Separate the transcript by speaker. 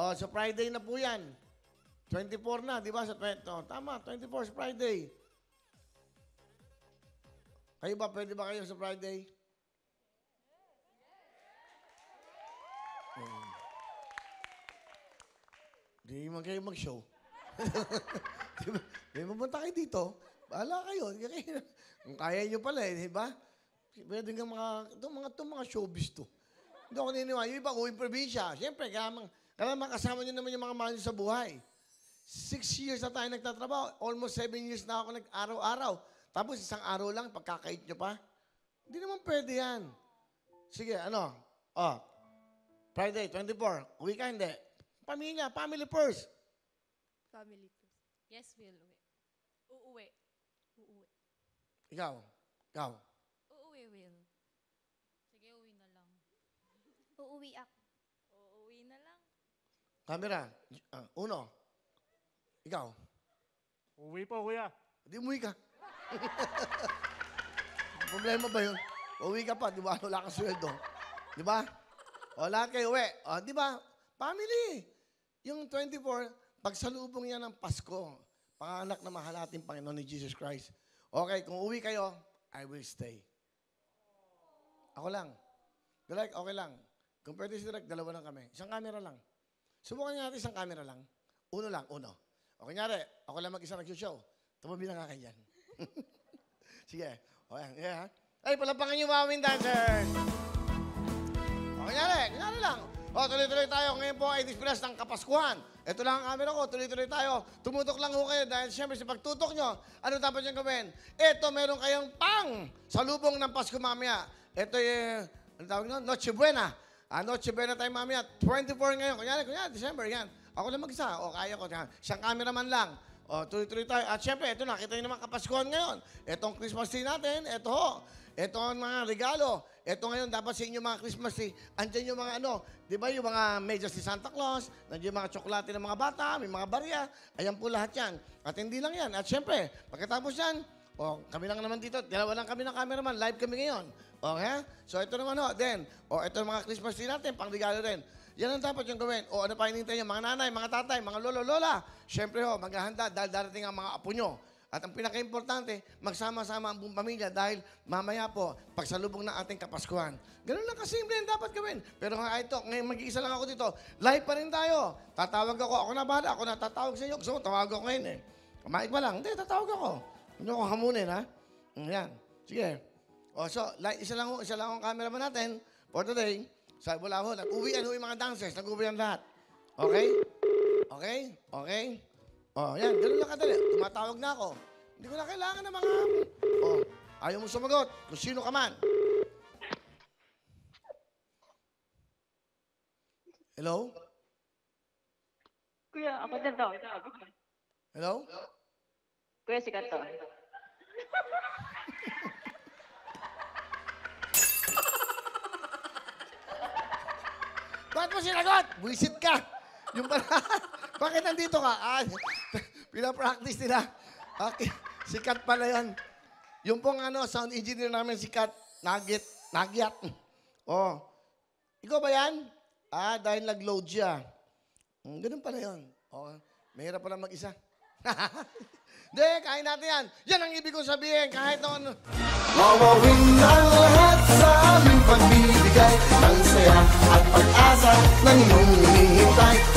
Speaker 1: Oh, sa Friday na po yan. 24 na, di ba? Tama, 24 sa Friday. Kayo ba, pwede ba kayo sa Friday? Di man kayo mag-show. Di mapunta kayo dito. Bahala kayo. Kung kaya nyo pala di ba? Pwede nga mga showbiz to. Hindi ako niniwala. Yung iba, uwing probinsya. Siyempre, kaya makasama nyo naman yung mga mahal nyo sa buhay. 6 years na tayo nagtatrabaho. Almost 7 years na ako nag-araw-araw. Tapos isang araw lang, pagkakait nyo pa. Hindi naman pwede yan. Sige, Friday, 24. Uwi ka, hindi. Pamilya, family first.
Speaker 2: Family first. Yes, will. Uuwi. Uuwi.
Speaker 1: Ikaw.
Speaker 2: Uuwi, will. Sige, uwi na lang.
Speaker 3: Uuwi ako.
Speaker 2: Uuwi na lang.
Speaker 1: Camera. Uno. Ikaw.
Speaker 4: Uwi po, kuya.
Speaker 1: Hindi umuwi ka. Problema ba yun? Uwi ka pa, di ba? Wala kang sweldo. Di ba? O, lahat kayo uwi. O, di ba? Family. Yung 24, pagsalubong yan ng Pasko, panganak na mahal natin Panginoon ni Jesus Christ. Okay, kung uwi kayo, I will stay. Ako lang. Direk, okay lang. Kung pwede si Direk, dalawa lang kami. Isang camera lang. Subukan natin isang camera lang. Uno lang, uno. O, kunyari, ako lang mag-isa nag-show. Tumabi na nga kayo dyan. Sige. O, yan. Yeah. Ay, palapangan yung Wowin Dancer. O, kunyari lang. O, tuloy-tuloy tayo. Ngayon po ay dispress ng Kapaskuhan. Ito lang ang camera ko. Tuloy-tuloy tayo. Tumutok lang ho kayo dahil siyempre sa pagtutok nyo, ano dapat nyo gawin? Ito, meron kayong pang salubong ng Pasko mamaya. Ito yung, ano tawag nyo? Noche Buena. Noche Buena tayo mamaya. 24 ngayon. Kunyari, December, yan. Ako lang mag-isa. O, kaya ko. Siyang cameraman lang. O, tuloy-tuloy tayo. At siyempre, ito na. Kita nyo naman Kapaskuhan ngayon. Itong Christmas tree natin. Ito ho. Ito ang mga regalo. Ito ngayon, dapat sa inyo mga Christmas tree, andyan yung mga di ba yung mga medyas ni Santa Claus, nandiyan yung mga tsokolate ng mga bata, may mga barya, ayan po lahat yan. At hindi lang yan. At syempre, pagkatapos yan, kami lang naman dito, dalawa lang kami ng cameraman, live kami ngayon. Okay? So ito naman then, ito yung mga Christmas tree natin, pang regalo rin. Yan ang dapat yung gawin. Ano pa hinintay nyo, mga nanay, mga tatay, mga lolo, lola. Syempre maghahanda dahil darating ang mga apo nyo. At ang pinaka-importante, magsama-sama ang buong pamilya dahil mamaya po, pagsalubong ng ating Kapaskuhan. Ganun lang kasimple yung dapat gawin. Pero ito, ngayon mag-iisa lang ako dito. Live pa rin tayo. Tatawag ako na bahala. Ako na tatawag sa inyo. Gusto mo, tawag ako ngayon eh. Kumain pa lang. Hindi, tatawag ako. Hindi ako hamunin, ha? Yan. Sige. Isa lang ang cameraman natin for today. Sabi mo lang ho, nag-uwian yung mga dancers. Nag-uwian lahat. Okay? Yan. Ganun lang kadali. Tumatawag na ako. Hindi ko na kailangan ng mga... ayaw mo sumagot. Kung sino ka man. Hello?
Speaker 5: Kuya, ako din daw.
Speaker 1: Hello?
Speaker 5: Kuya, sikat to.
Speaker 1: Bakit mo sinagot? Buisit ka. Yung pala... Bakit nandito ka? Pinapractice nila. Okay. Sikat pala yan. Yung pong sound engineer namin, sikat. Nagyat. Ikaw ba yan? Dahil nag-load siya. Ganun pala yun. Mahirap pala mag-isa. Hindi, kain natin yan. Yan ang ibig kong sabihin. Kahit noon.
Speaker 6: Wawawin ang lahat sa aming pagbibigay ng saya at pag-asa ng iyong hinihintay.